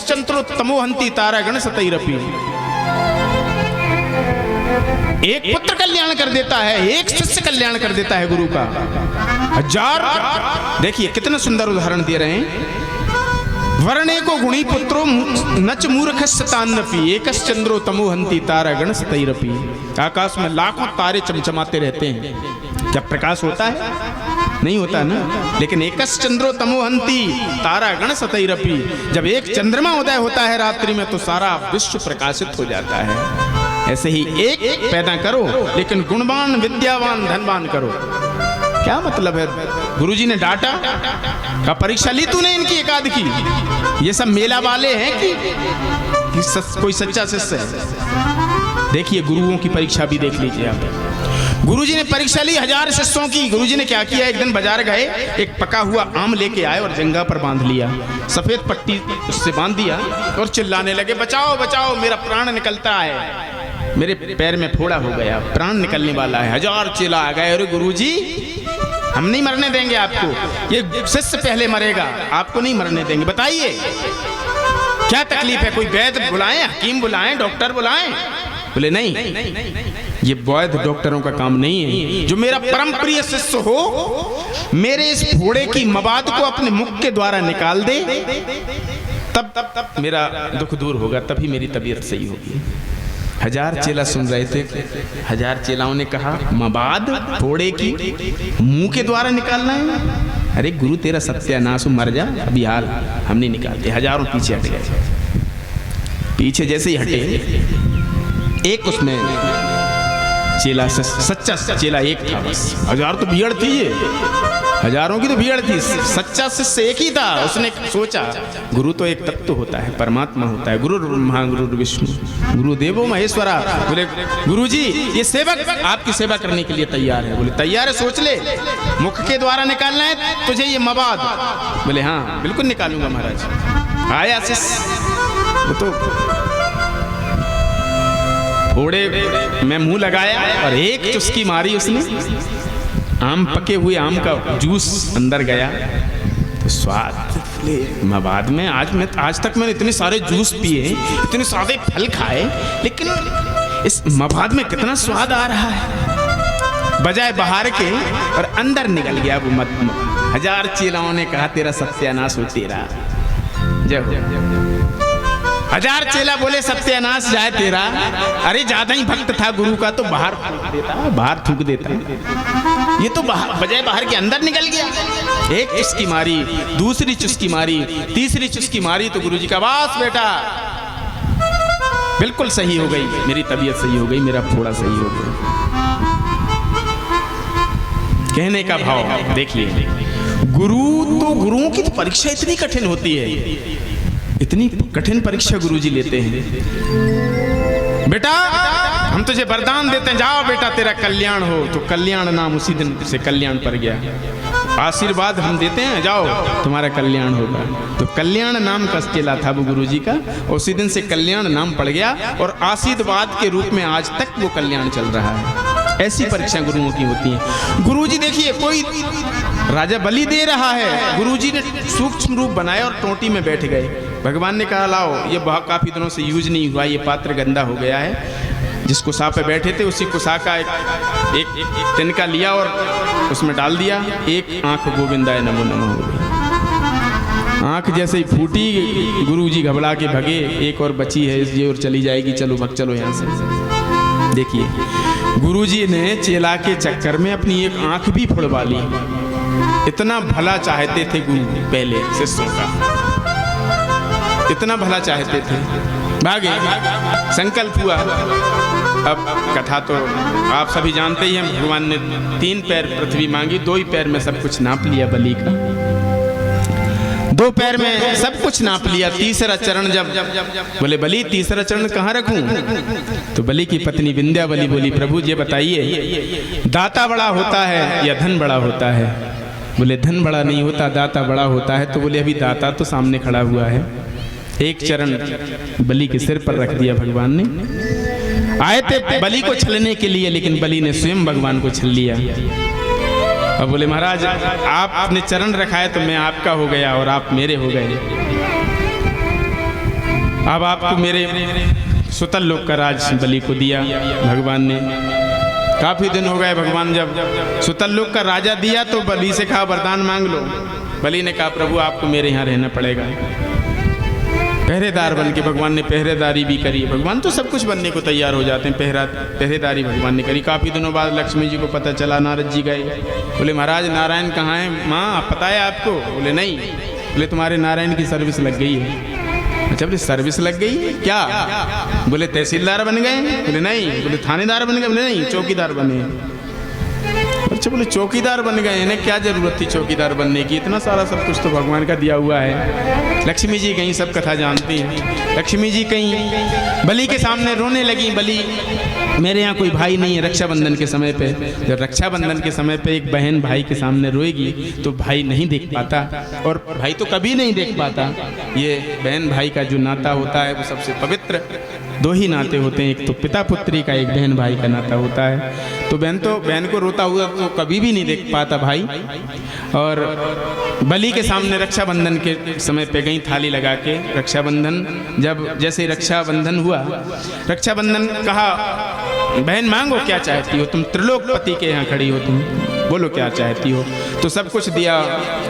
एकश्चंद्रो तमोहंती तारागण सतैरपि। एक पुत्र कल्याण कर देता है, एक शिष्य कल्याण कर देता है गुरु का। हजार, देखिए कितना सुंदर उदाहरण दे रहे हैं। वर्णे को गुणी पुत्रो नच मूर्खस्य तान्नपि, एकश्चंद्रो तमोहंती तारागण सतैरपि। आकाश में लाखों तारे चमचमाते रहते हैं, क्या प्रकाश होता है? नहीं होता ना। लेकिन एकश्चंद्रो तमोहंती तारागण सतैरपि, जब एक चंद्रमा उदय होता है रात्रि में तो सारा विश्व प्रकाशित हो जाता है। ऐसे ही एक पैदा करो, लेकिन गुणवान, विद्यावान, धनवान करो। क्या मतलब है? गुरुजी ने डांटा, का परीक्षा ली तूने इनकी एकाध की? ये सब मेला वाले हैं कि कोई सच्चा शिष्य है? देखिए गुरुओं की परीक्षा भी देख लीजिए आप। गुरुजी ने परीक्षा ली 1000 शिष्यों की। गुरुजी ने क्या किया, एक दिन बाजार गए, एक पका हुआ आम लेके आए और जंगा पर बांध लिया, सफेद पट्टी उससे बांध दिया और चिल्लाने लगे, बचाओ बचाओ, मेरा प्राण निकलता है, मेरे पैर में फोड़ा हो गया, प्राण निकलने वाला है। 1000 चेला आ गए, अरे गुरुजी हम नहीं मरने देंगे आपको, ये शिष्य पहले मरेगा, आपको नहीं मरने देंगे, बताइए क्या तकलीफ है? कोई वैद्य बुलाएं, हकीम बुलाएं, डॉक्टर बुलाएं? बोले नहीं, ये वैद्य डॉक्टरों का काम नहीं है। जो मेरा परम प्रिय शिष्य हो, मेरे इस फोड़े की मवाद को अपने मुख के द्वारा निकाल दे, तब मेरा दुख दूर होगा, तभी मेरी तबीयत सही होगी। 1000 चेला सुन रहे थे। 1000 चेलाओं ने कहा, मवाद फोड़े की मुंह के द्वारा निकालना है? अरे गुरु तेरा सत्यानाश, मर जा, अभी हाल हम नहीं निकालते। हजारों पीछे हट गए। पीछे जैसे ही हटे, एक उसमें चेला, सच्चा चेला एक था बस। 1000 तो भीड़ थी, ये हजारों की तो भीड़ थी, सच्चा शिष्य एक ही था। उसने सोचा गुरु तो एक तत्व होता है, परमात्मा होता है, गुरु ब्रह्मा गुरु विष्णु गुरुदेवो महेश्वरा। बोले गुरुजी ये सेवक आपकी सेवा करने के लिए तैयार है। बोले तैयार है, सोच ले, मुख के द्वारा निकालना है तुझे ये मवाद? बोले हाँ बिल्कुल निकालूंगा महाराज। आया शिष्य, वो तो फोड़े में मुंह लगाया और एक चुस्की मारी उसने, आम, पके हुए आम का जूस अंदर गया तो स्वाद मवाद में। आज तक मैंने इतने सारे जूस पिए, इतने सारे फल खाए, लेकिन इस मवाद में कितना स्वाद आ रहा है, बजाय बाहर के और अंदर निकल गया वो मत। 1000 चेलाओं ने कहा तेरा सत्यानाश हो, तेरा जय हो। 1000 चेला बोले सत्यानाश जाए तेरा। अरे ज्यादा ही भक्त था गुरु का तो बाहर थूक देता, ये तो बजाय बाहर के अंदर निकल गया। एक चुस्की मारी, दूसरी चुस्की मारी, तीसरी चुस्की मारी तो गुरुजी का बस बेटा बिल्कुल सही हो गई, मेरी तबीयत सही हो गई, मेरा फोड़ा सही हो गया। कहने का भाव देखिए, गुरुओं की तो परीक्षा इतनी कठिन होती है, इतनी कठिन परीक्षा गुरुजी लेते हैं। बेटा हम तुझे वरदान देते हैं, जाओ बेटा तेरा कल्याण हो। तो कल्याण नाम उसी दिन से कल्याण पड़ गया। आशीर्वाद हम देते हैं, जाओ तुम्हारा कल्याण होगा। तो कल्याण नाम का चेला था वो गुरुजी का, उसी दिन से कल्याण नाम पड़ गया और आशीर्वाद के रूप में आज तक वो कल्याण चल रहा है। ऐसी परीक्षा गुरुओं की होती है। गुरुजी देखिए, कोई राजा बलि दे रहा है, गुरुजी ने सूक्ष्म रूप बनाया और टोंटी में बैठ गए। भगवान ने कहा लाओ, ये काफी दिनों से यूज नहीं हुआ, ये पात्र गंदा हो गया है। जिस कुसा पे बैठे थे उसी कुसा का एक तिनका लिया और उसमें डाल दिया। एक आंख गोविंदाय नमो नमः हो गई। आंख जैसे ही फूटी, गुरुजी घबरा के भगे, एक और बची है ये और चली जाएगी, चलो भग चलो यहाँ से। देखिए गुरुजी ने चेला के चक्कर में अपनी एक आंख भी फुड़वा ली। इतना भला चाहते थे गुरु पहले शिष्यों का, इतना भला चाहते थे। भागे, संकल्प हुआ। अब कथा तो आप सभी जानते ही हैं, भगवान ने 3 पैर पृथ्वी मांगी, 2 ही पैर में सब कुछ नाप लिया बलि का। 2 पैर में सब कुछ नाप लिया। तीसरा चरण जब बोले बलि तीसरा चरण कहाँ रखूं? तो बलि की पत्नी विंध्यावली बोली, प्रभु ये बताइए दाता बड़ा होता है या धन बड़ा होता है? बोले धन बड़ा नहीं होता, दाता बड़ा होता है। तो बोले अभी दाता तो सामने खड़ा हुआ है। एक चरण बलि के सिर पर रख दिया भगवान ने। आए थे बलि को छलने के लिए, लेकिन बलि ने स्वयं भगवान को छल लिया। अब बोले महाराज आपने चरण रखा है तो मैं आपका हो गया और आप मेरे हो गए। अब आपको मेरे सुतल लोक का राज बलि को दिया भगवान ने। काफी दिन हो गए, भगवान जब सुतल लोक का राजा दिया तो बलि से कहा वरदान मांग लो। बलि ने कहा प्रभु आपको मेरे यहाँ रहना पड़ेगा। पहरेदार बन के भगवान ने पहरेदारी भी करी। भगवान तो सब कुछ बनने को तैयार हो जाते हैं, पहरेदारी भगवान ने करी। काफ़ी दिनों बाद लक्ष्मी जी को पता चला, नारद जी गए, बोले महाराज नारायण कहाँ हैं? माँ पता है आपको? बोले नहीं। बोले तुम्हारे नारायण की सर्विस लग गई है। अच्छा, बोले सर्विस लग गई है क्या? बोले तहसीलदार बन गए? बोले नहीं। बोले थानेदार बन गए? बोले नहीं, चौकीदार बने। अच्छा, बोले चौकीदार बन गए, इन्हें क्या जरूरत थी चौकीदार बनने की? इतना सारा सब कुछ तो भगवान का दिया हुआ है। लक्ष्मी जी कहीं सब कथा जानती हैं। लक्ष्मी जी कहीं बलि के सामने रोने लगी। बलि मेरे यहाँ कोई भाई नहीं है। रक्षाबंधन के समय पे, जब रक्षाबंधन के समय पे एक बहन भाई के सामने रोएगी तो भाई नहीं देख पाता, और भाई तो कभी नहीं देख पाता। ये बहन भाई का जो नाता होता है वो सबसे पवित्र। दो ही नाते होते हैं, एक तो पिता पुत्री का, एक बहन भाई का नाता होता है। तो बहन को रोता हुआ तो कभी भी नहीं देख पाता भाई। और बलि के सामने रक्षाबंधन के समय पे गई थाली लगा के। रक्षाबंधन जब जैसे रक्षाबंधन हुआ, रक्षाबंधन कहा बहन मांगो क्या चाहती हो, तुम त्रिलोकपति के यहाँ खड़ी हो, तुम बोलो क्या चाहती हो। तो सब कुछ दिया,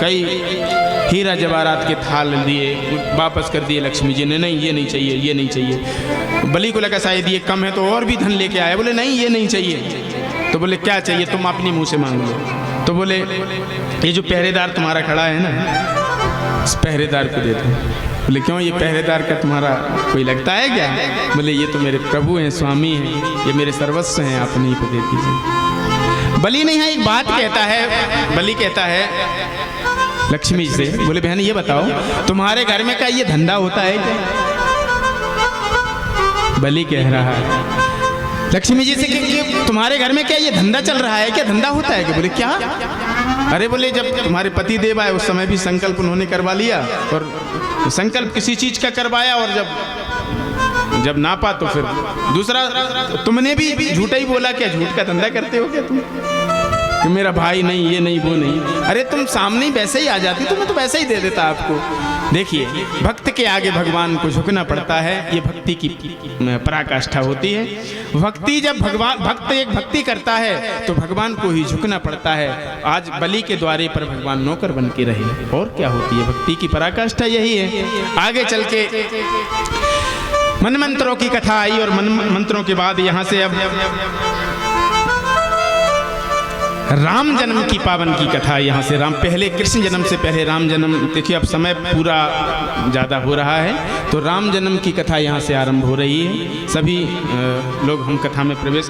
कई हीरा जवाहरात के थाल दिए, वापस कर दिए लक्ष्मी जी ने। नहीं ये नहीं चाहिए, ये नहीं चाहिए। बलि को लगा शायद ये कम है तो और भी धन लेके आए। बोले नहीं ये नहीं चाहिए। तो बोले क्या चाहिए? तुम अपनी मुंह से मांग लो। तो बोले ये जो पहरेदार तुम्हारा खड़ा है ना, इस पहरेदार को दे दो। बोले क्यों, ये पहरेदार का तुम्हारा कोई लगता है क्या? बोले ये तो मेरे प्रभु हैं, स्वामी हैं, ये मेरे सर्वस्व हैं, आप नहीं को दे दीजिए। बलि ने यहाँ एक बात कहता है, बलि कहता है लक्ष्मी से, बोले बहन ये बताओ तुम्हारे घर में क्या ये धंधा होता है क्या? बलि कह रहा है लक्ष्मी जी से कि तुम्हारे घर में क्या ये धंधा चल रहा है क्या? धंधा होता है क्या? बोले क्या? अरे बोले जब तुम्हारे पति देव आए उस समय भी संकल्प उन्होंने करवा लिया, और संकल्प किसी चीज का करवाया, और जब नापा तो फिर दूसरा। तुमने भी झूठा ही बोला क्या? झूठ का धंधा करते हो क्या तुम? कि मेरा भाई नहीं, ये नहीं, वो नहीं। अरे तुम सामने ही वैसे ही आ जाती, तुम्हें तो वैसे ही दे देता आपको। देखिए भक्त के आगे भगवान को झुकना पड़ता है, ये भक्ति की पराकाष्ठा होती है। भक्ति जब भक्त एक भक्ति करता है तो भगवान को ही झुकना पड़ता है। आज बलि के द्वारे पर भगवान नौकर बन के रहे, और क्या होती है भक्ति की पराकाष्ठा यही है। आगे चल के मन मंत्रों की कथा आई, और मन मंत्रों के बाद यहाँ से अब राम जन्म की पावन की कथा। यहाँ से राम, पहले कृष्ण जन्म से पहले राम जन्म। देखिए अब समय पूरा ज़्यादा हो रहा है तो राम जन्म की कथा यहाँ से आरंभ हो रही है। सभी लोग हम कथा में प्रवेश